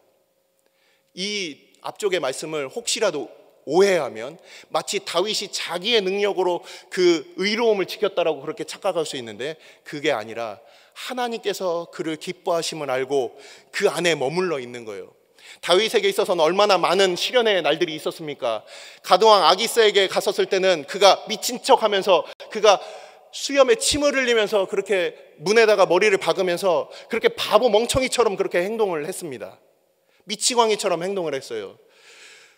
이 앞쪽의 말씀을 혹시라도 오해하면 마치 다윗이 자기의 능력으로 그 의로움을 지켰다라고 그렇게 착각할 수 있는데, 그게 아니라 하나님께서 그를 기뻐하심을 알고 그 안에 머물러 있는 거예요. 다윗에게 있어서는 얼마나 많은 시련의 날들이 있었습니까? 가드왕 아기스에게 갔었을 때는 그가 미친 척하면서, 그가 수염에 침을 흘리면서 그렇게 문에다가 머리를 박으면서 그렇게 바보 멍청이처럼 그렇게 행동을 했습니다. 미치광이처럼 행동을 했어요.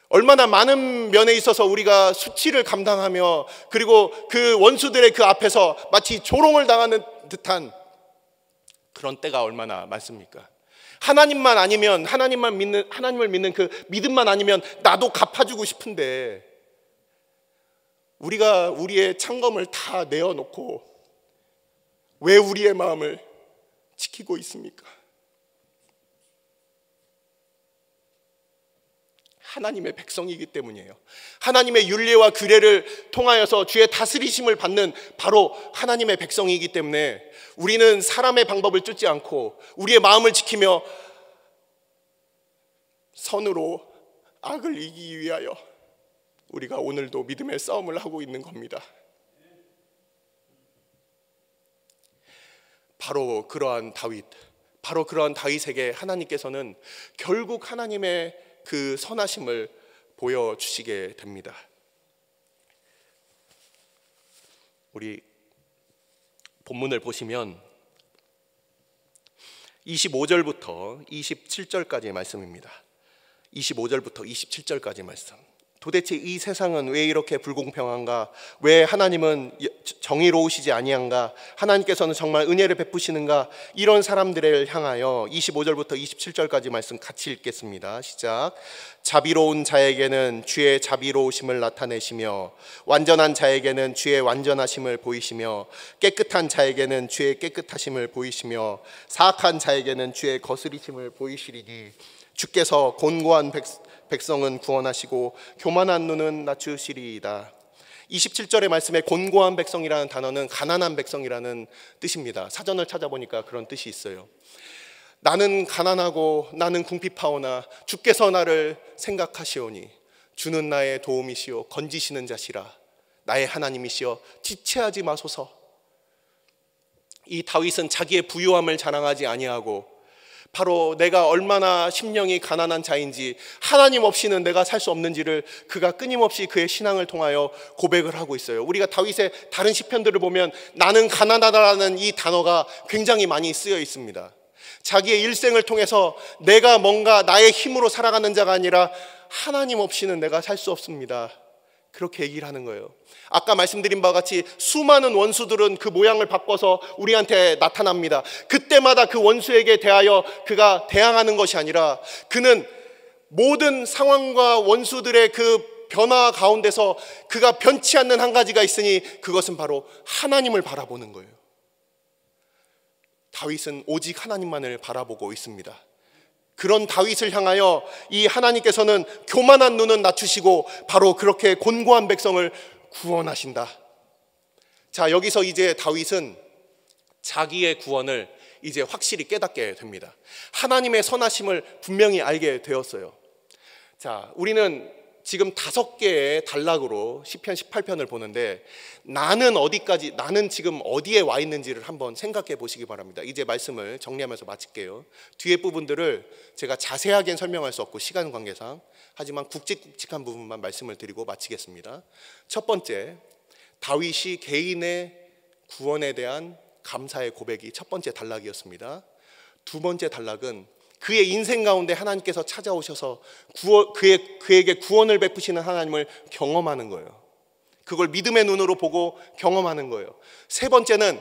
얼마나 많은 면에 있어서 우리가 수치를 감당하며 그리고 그 원수들의 그 앞에서 마치 조롱을 당하는 듯한 그런 때가 얼마나 많습니까? 하나님만 아니면, 하나님을 믿는 그 믿음만 아니면 나도 갚아주고 싶은데 우리가 우리의 창검을 다 내어놓고 왜 우리의 마음을 지키고 있습니까? 하나님의 백성이기 때문이에요. 하나님의 율례와 규례를 통하여서 주의 다스리심을 받는 바로 하나님의 백성이기 때문에 우리는 사람의 방법을 쫓지 않고 우리의 마음을 지키며 선으로 악을 이기기 위하여 우리가 오늘도 믿음의 싸움을 하고 있는 겁니다. 바로 그러한 다윗에게 하나님께서는 결국 하나님의 그 선하심을 보여주시게 됩니다. 우리 본문을 보시면 25절부터 27절까지의 말씀입니다. 25절부터 27절까지 말씀. 도대체 이 세상은 왜 이렇게 불공평한가? 왜 하나님은 정의로우시지 아니한가? 하나님께서는 정말 은혜를 베푸시는가? 이런 사람들을 향하여 25절부터 27절까지 말씀 같이 읽겠습니다. 시작. 자비로운 자에게는 주의 자비로우심을 나타내시며 완전한 자에게는 주의 완전하심을 보이시며 깨끗한 자에게는 주의 깨끗하심을 보이시며 사악한 자에게는 주의 거스리심을 보이시리니 주께서 곤고한 백성은 구원하시고 교만한 눈은 낮추시리이다. 27절의 말씀에 곤고한 백성이라는 단어는 가난한 백성이라는 뜻입니다. 사전을 찾아보니까 그런 뜻이 있어요. 나는 가난하고 나는 궁핍하오나 주께서 나를 생각하시오니 주는 나의 도움이시오 건지시는 자시라. 나의 하나님이시여 지체하지 마소서. 이 다윗은 자기의 부유함을 자랑하지 아니하고 바로 내가 얼마나 심령이 가난한 자인지, 하나님 없이는 내가 살 수 없는지를 그가 끊임없이 그의 신앙을 통하여 고백을 하고 있어요. 우리가 다윗의 다른 시편들을 보면 나는 가난하다라는 이 단어가 굉장히 많이 쓰여 있습니다. 자기의 일생을 통해서 내가 뭔가 나의 힘으로 살아가는 자가 아니라 하나님 없이는 내가 살 수 없습니다, 그렇게 얘기를 하는 거예요. 아까 말씀드린 바와 같이 수많은 원수들은 그 모양을 바꿔서 우리한테 나타납니다. 그때마다 그 원수에게 대하여 그가 대항하는 것이 아니라 그는 모든 상황과 원수들의 그 변화 가운데서 그가 변치 않는 한 가지가 있으니 그것은 바로 하나님을 바라보는 거예요. 다윗은 오직 하나님만을 바라보고 있습니다. 그런 다윗을 향하여 이 하나님께서는 교만한 눈은 낮추시고 바로 그렇게 곤고한 백성을 구원하신다. 자, 여기서 이제 다윗은 자기의 구원을 이제 확실히 깨닫게 됩니다. 하나님의 선하심을 분명히 알게 되었어요. 자, 우리는 지금 5개의 단락으로 시편 18편을 보는데 나는 어디까지, 나는 지금 어디에 와 있는지를 한번 생각해 보시기 바랍니다. 이제 말씀을 정리하면서 마칠게요. 뒤에 부분들을 제가 자세하게는 설명할 수 없고 시간 관계상, 하지만 굵직굵직한 부분만 말씀을 드리고 마치겠습니다. 첫 번째, 다윗이 개인의 구원에 대한 감사의 고백이 첫 번째 단락이었습니다. 두 번째 단락은 그의 인생 가운데 하나님께서 찾아오셔서 그에게 구원을 베푸시는 하나님을 경험하는 거예요. 그걸 믿음의 눈으로 보고 경험하는 거예요. 세 번째는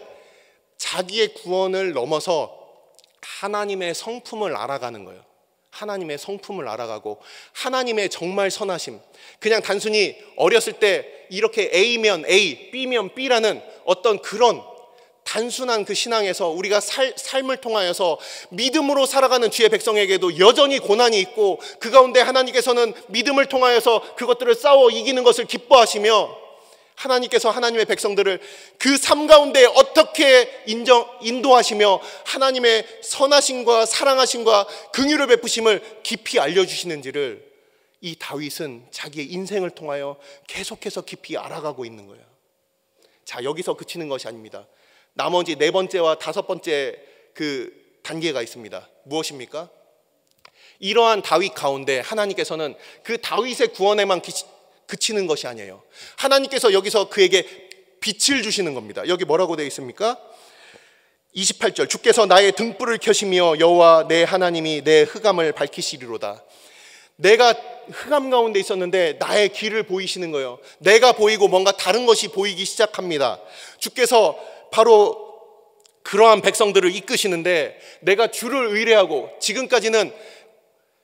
자기의 구원을 넘어서 하나님의 성품을 알아가는 거예요. 하나님의 성품을 알아가고 하나님의 정말 선하심, 그냥 단순히 어렸을 때 이렇게 A면 A, B면 B라는 어떤 그런 단순한 그 신앙에서 우리가 삶을 통하여서 믿음으로 살아가는 주의 백성에게도 여전히 고난이 있고 그 가운데 하나님께서는 믿음을 통하여서 그것들을 싸워 이기는 것을 기뻐하시며 하나님께서 하나님의 백성들을 그 삶 가운데 어떻게 인도하시며 하나님의 선하심과 사랑하심과 긍휼을 베푸심을 깊이 알려주시는지를 이 다윗은 자기의 인생을 통하여 계속해서 깊이 알아가고 있는 거예요. 자, 여기서 그치는 것이 아닙니다. 나머지 4번째와 5번째 그 단계가 있습니다. 무엇입니까? 이러한 다윗 가운데 하나님께서는 그 다윗의 구원에만 그치는 것이 아니에요. 하나님께서 여기서 그에게 빛을 주시는 겁니다. 여기 뭐라고 되어 있습니까? 28절, 주께서 나의 등불을 켜시며 여호와 내 하나님이 내 흑암을 밝히시리로다. 내가 흑암 가운데 있었는데 나의 길을 보이시는 거예요. 내가 보이고 뭔가 다른 것이 보이기 시작합니다. 주께서 바로 그러한 백성들을 이끄시는데 내가 주를 의뢰하고 지금까지는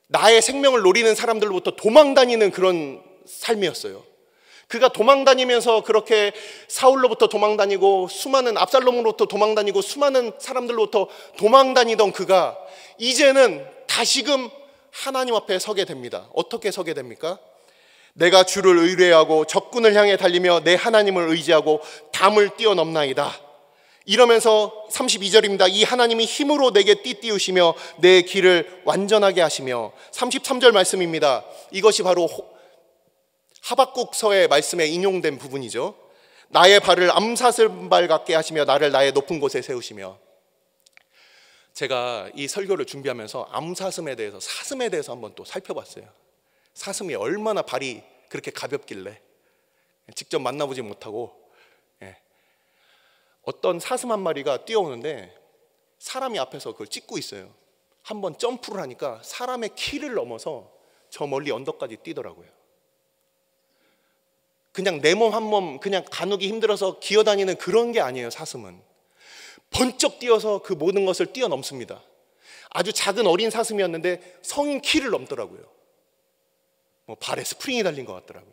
나의 생명을 노리는 사람들로부터 도망다니는 그런 삶이었어요. 그가 도망다니면서 그렇게 사울로부터 도망다니고 수많은 압살롬으로부터 도망다니고 수많은 사람들로부터 도망다니던 그가 이제는 다시금 하나님 앞에 서게 됩니다. 어떻게 서게 됩니까? 내가 주를 의뢰하고 적군을 향해 달리며 내 하나님을 의지하고 담을 뛰어넘나이다. 이러면서 32절입니다. 이 하나님이 힘으로 내게 띠띠우시며 내 길을 완전하게 하시며 33절 말씀입니다. 이것이 바로 하박국서의 말씀에 인용된 부분이죠. 나의 발을 암사슬발 같게 하시며 나를 나의 높은 곳에 세우시며. 제가 이 설교를 준비하면서 암사슴에 대해서, 사슴에 대해서 한번 또 살펴봤어요. 사슴이 얼마나 발이 그렇게 가볍길래, 직접 만나보지 못하고 어떤 사슴 한 마리가 뛰어오는데 사람이 앞에서 그걸 찍고 있어요. 한번 점프를 하니까 사람의 키를 넘어서 저 멀리 언덕까지 뛰더라고요. 그냥 내 몸 한 몸 그냥 가누기 힘들어서 기어다니는 그런 게 아니에요. 사슴은 번쩍 뛰어서 그 모든 것을 뛰어넘습니다. 아주 작은 어린 사슴이었는데 성인 키를 넘더라고요. 뭐 발에 스프링이 달린 것 같더라고요.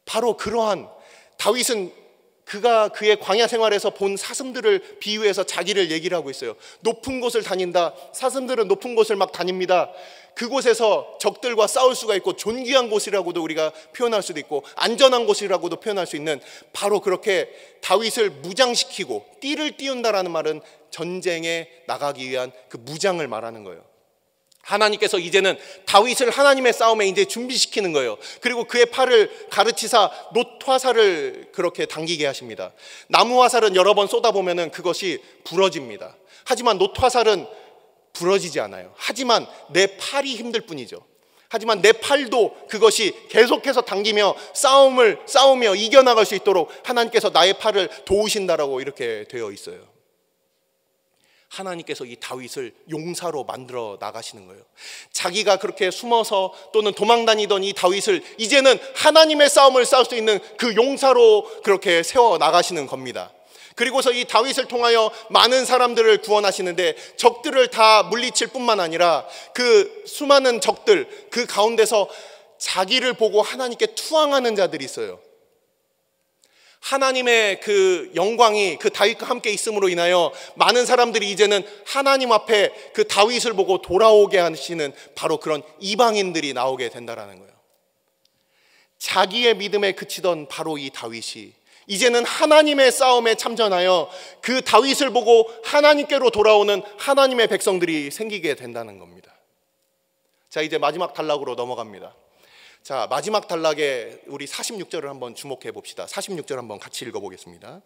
바로 그러한 다윗은 그가 그의 광야 생활에서 본 사슴들을 비유해서 자기를 얘기를 하고 있어요. 높은 곳을 다닌다. 사슴들은 높은 곳을 막 다닙니다. 그곳에서 적들과 싸울 수가 있고 존귀한 곳이라고도 우리가 표현할 수도 있고 안전한 곳이라고도 표현할 수 있는, 바로 그렇게 다윗을 무장시키고 띠를 띄운다라는 말은 전쟁에 나가기 위한 그 무장을 말하는 거예요. 하나님께서 이제는 다윗을 하나님의 싸움에 이제 준비시키는 거예요. 그리고 그의 팔을 가르치사 놋화살을 그렇게 당기게 하십니다. 나무 화살은 여러 번 쏟아보면 그것이 부러집니다. 하지만 놋화살은 부러지지 않아요. 하지만 내 팔이 힘들 뿐이죠. 하지만 내 팔도 그것이 계속해서 당기며 싸우며 이겨나갈 수 있도록 하나님께서 나의 팔을 도우신다라고 이렇게 되어 있어요. 하나님께서 이 다윗을 용사로 만들어 나가시는 거예요. 자기가 그렇게 숨어서 또는 도망다니던 이 다윗을 이제는 하나님의 싸움을 싸울 수 있는 그 용사로 그렇게 세워 나가시는 겁니다. 그리고서 이 다윗을 통하여 많은 사람들을 구원하시는데, 적들을 다 물리칠 뿐만 아니라 그 수많은 적들 그 가운데서 자기를 보고 하나님께 투항하는 자들이 있어요. 하나님의 그 영광이 그 다윗과 함께 있음으로 인하여 많은 사람들이 이제는 하나님 앞에 그 다윗을 보고 돌아오게 하시는 바로 그런 이방인들이 나오게 된다라는 거예요. 자기의 믿음에 그치던 바로 이 다윗이 이제는 하나님의 싸움에 참전하여 그 다윗을 보고 하나님께로 돌아오는 하나님의 백성들이 생기게 된다는 겁니다. 자, 이제 마지막 단락으로 넘어갑니다. 자, 마지막 단락에 우리 46절을 한번 주목해 봅시다. 46절 한번 같이 읽어보겠습니다.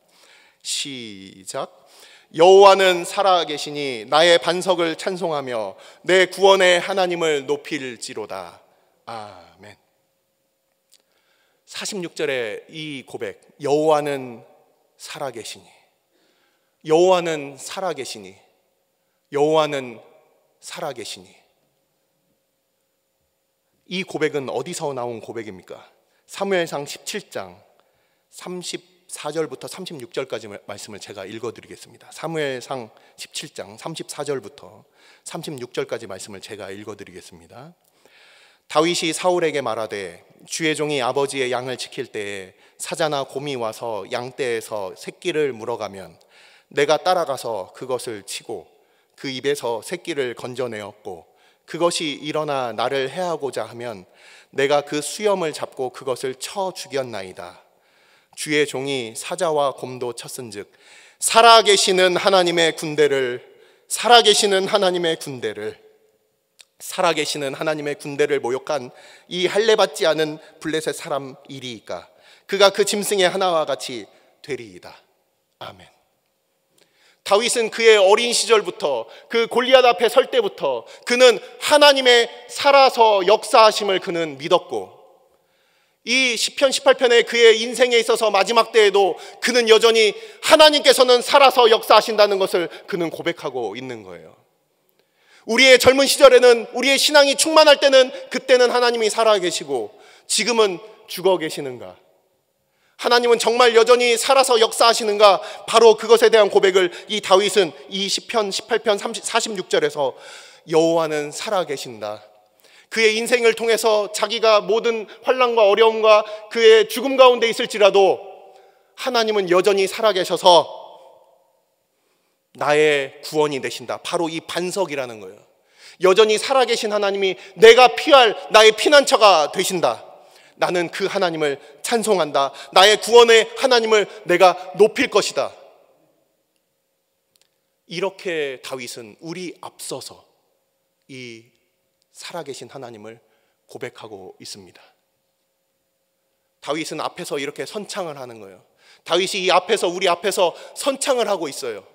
시작. 여호와는 살아계시니 나의 반석을 찬송하며 내 구원의 하나님을 높일지로다. 아멘. 46절의 이 고백, 여호와는 살아계시니, 여호와는 살아계시니, 여호와는 살아계시니, 이 고백은 어디서 나온 고백입니까? 사무엘상 17장 34절부터 36절까지 말씀을 제가 읽어드리겠습니다. 사무엘상 17장 34절부터 36절까지 말씀을 제가 읽어드리겠습니다. 다윗이 사울에게 말하되 주의 종이 아버지의 양을 지킬 때에 사자나 곰이 와서 양떼에서 새끼를 물어가면 내가 따라가서 그것을 치고 그 입에서 새끼를 건져내었고, 그것이 일어나 나를 해하고자 하면 내가 그 수염을 잡고 그것을 쳐 죽였나이다. 주의 종이 사자와 곰도 쳤은즉 살아계시는 하나님의 군대를 살아계시는 하나님의 군대를 모욕한 이 할례받지 않은 블레셋 사람 이리이까 그가 그 짐승의 하나와 같이 되리이다. 아멘. 다윗은 그의 어린 시절부터 그 골리앗 앞에 설 때부터 그는 하나님의 살아서 역사하심을 그는 믿었고, 이 시편 18편의 그의 인생에 있어서 마지막 때에도 그는 여전히 하나님께서는 살아서 역사하신다는 것을 그는 고백하고 있는 거예요. 우리의 젊은 시절에는, 우리의 신앙이 충만할 때는 그때는 하나님이 살아계시고 지금은 죽어 계시는가? 하나님은 정말 여전히 살아서 역사하시는가? 바로 그것에 대한 고백을 이 다윗은 이 시편 18편 46절에서 여호와는 살아계신다. 그의 인생을 통해서 자기가 모든 환난과 어려움과 그의 죽음 가운데 있을지라도 하나님은 여전히 살아계셔서 나의 구원이 되신다. 바로 이 반석이라는 거예요. 여전히 살아계신 하나님이 내가 피할 나의 피난처가 되신다. 나는 그 하나님을 찬송한다. 나의 구원의 하나님을 내가 높일 것이다. 이렇게 다윗은 우리 앞서서 이 살아계신 하나님을 고백하고 있습니다. 다윗은 앞에서 이렇게 선창을 하는 거예요. 다윗이 이 앞에서, 우리 앞에서 선창을 하고 있어요.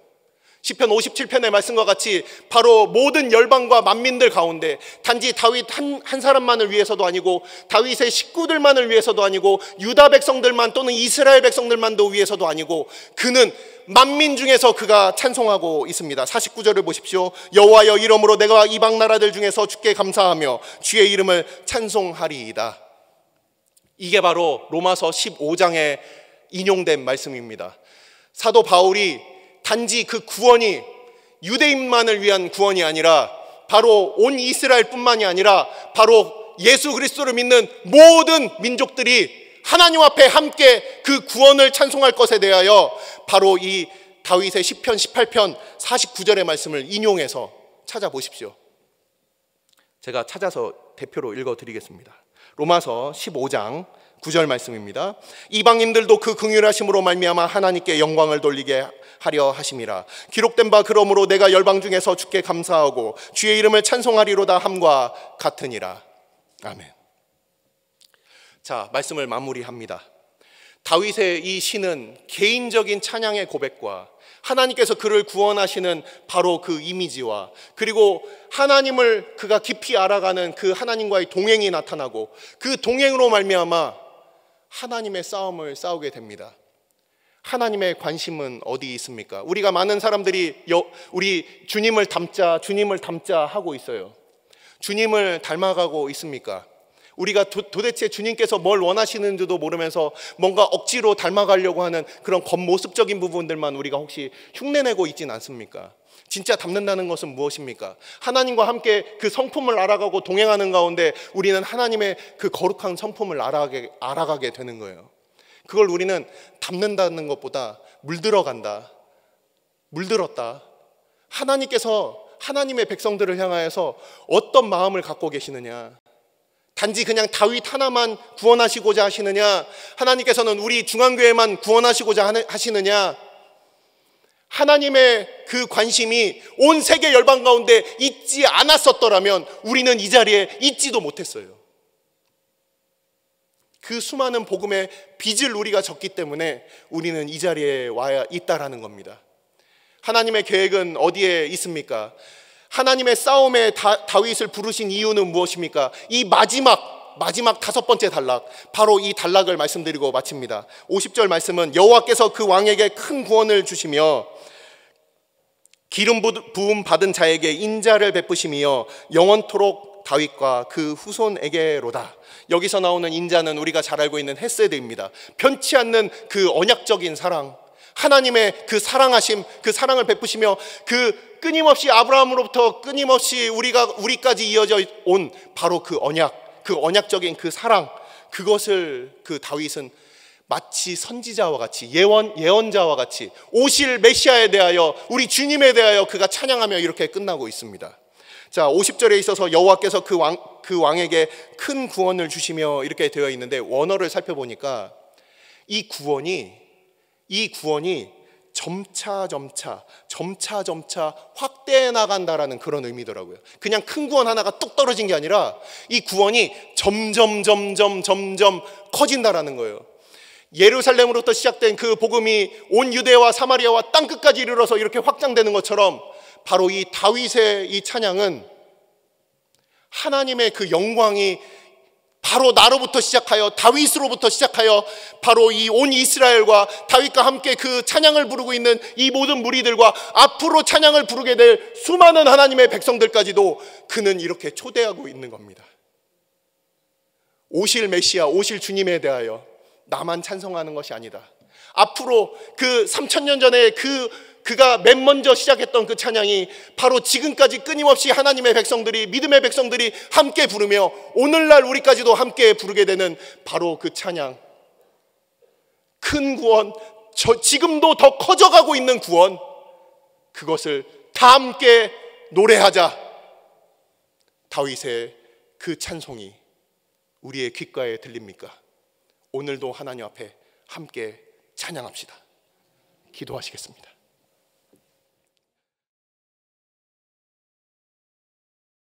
시편 57편의 말씀과 같이 바로 모든 열방과 만민들 가운데 단지 다윗 한 사람만을 위해서도 아니고 다윗의 식구들만을 위해서도 아니고 유다 백성들만 또는 이스라엘 백성들만도 위해서도 아니고 그는 만민 중에서 그가 찬송하고 있습니다. 49절을 보십시오. 여호와여, 이러므로 내가 이방 나라들 중에서 주께 감사하며 주의 이름을 찬송하리이다. 이게 바로 로마서 15장에 인용된 말씀입니다. 사도 바울이 단지 그 구원이 유대인만을 위한 구원이 아니라 바로 온 이스라엘 뿐만이 아니라 바로 예수 그리스도를 믿는 모든 민족들이 하나님 앞에 함께 그 구원을 찬송할 것에 대하여 바로 이 다윗의 시편 18편 49절의 말씀을 인용해서 찾아보십시오. 제가 찾아서 대표로 읽어드리겠습니다. 로마서 15장 9절 말씀입니다. 이방인들도 그 긍휼하심으로 말미암아 하나님께 영광을 돌리게 하려 하심이라. 기록된 바 그러므로 내가 열방 중에서 주께 감사하고 주의 이름을 찬송하리로다 함과 같으니라. 아멘. 자, 말씀을 마무리합니다. 다윗의 이 시는 개인적인 찬양의 고백과 하나님께서 그를 구원하시는 바로 그 이미지와 그리고 하나님을 그가 깊이 알아가는 그 하나님과의 동행이 나타나고 그 동행으로 말미암아 하나님의 싸움을 싸우게 됩니다. 하나님의 관심은 어디 있습니까? 우리가 많은 사람들이 우리 주님을 닮자 하고 있어요. 주님을 닮아가고 있습니까? 우리가 도대체 주님께서 뭘 원하시는지도 모르면서 뭔가 억지로 닮아가려고 하는 그런 겉모습적인 부분들만 우리가 혹시 흉내내고 있진 않습니까? 진짜 닮는다는 것은 무엇입니까? 하나님과 함께 그 성품을 알아가고 동행하는 가운데 우리는 하나님의 그 거룩한 성품을 알아가게 되는 거예요. 그걸 우리는 닮는다는 것보다 물들었다. 하나님께서 하나님의 백성들을 향하여서 어떤 마음을 갖고 계시느냐? 단지 그냥 다윗 하나만 구원하시고자 하시느냐? 하나님께서는 우리 중앙교회만 구원하시고자 하시느냐? 하나님의 그 관심이 온 세계 열방 가운데 있지 않았었더라면 우리는 이 자리에 있지도 못했어요. 그 수많은 복음의 빚을 우리가 졌기 때문에 우리는 이 자리에 와야 있다라는 겁니다. 하나님의 계획은 어디에 있습니까? 하나님의 싸움에 다윗을 부르신 이유는 무엇입니까? 이 마지막 5번째 단락, 바로 이 단락을 말씀드리고 마칩니다. 50절 말씀은 여호와께서 그 왕에게 큰 구원을 주시며 기름 부음 받은 자에게 인자를 베푸시며 영원토록 다윗과 그 후손에게로다. 여기서 나오는 인자는 우리가 잘 알고 있는 헤세드입니다. 편치 않는 그 언약적인 사랑, 하나님의 그 사랑하심, 그 사랑을 베푸시며 그 끊임없이 아브라함으로부터 끊임없이 우리까지 이어져 온 바로 그 언약, 그 언약적인 그 사랑, 그것을 그 다윗은 마치 선지자와 같이 예언자와 같이 오실 메시아에 대하여 우리 주님에 대하여 그가 찬양하며 이렇게 끝나고 있습니다. 자, 50절에 있어서 여호와께서 그 왕에게 큰 구원을 주시며 이렇게 되어 있는데 원어를 살펴보니까 이 구원이 점차 확대해 나간다라는 그런 의미더라고요. 그냥 큰 구원 하나가 뚝 떨어진 게 아니라 이 구원이 점점 커진다라는 거예요. 예루살렘으로부터 시작된 그 복음이 온 유대와 사마리아와 땅끝까지 이르러서 이렇게 확장되는 것처럼 바로 이 다윗의 이 찬양은 하나님의 그 영광이 바로 나로부터 시작하여 다윗으로부터 시작하여 바로 이 온 이스라엘과 다윗과 함께 그 찬양을 부르고 있는 이 모든 무리들과 앞으로 찬양을 부르게 될 수많은 하나님의 백성들까지도 그는 이렇게 초대하고 있는 겁니다. 오실 메시아, 오실 주님에 대하여 나만 찬송하는 것이 아니다. 앞으로 그 3000년 전에 그가 맨 먼저 시작했던 그 찬양이 바로 지금까지 끊임없이 하나님의 백성들이, 믿음의 백성들이 함께 부르며 오늘날 우리까지도 함께 부르게 되는 바로 그 찬양, 큰 구원, 지금도 더 커져가고 있는 구원, 그것을 다 함께 노래하자. 다윗의 그 찬송이 우리의 귓가에 들립니까? 오늘도 하나님 앞에 함께 찬양합시다. 기도하시겠습니다.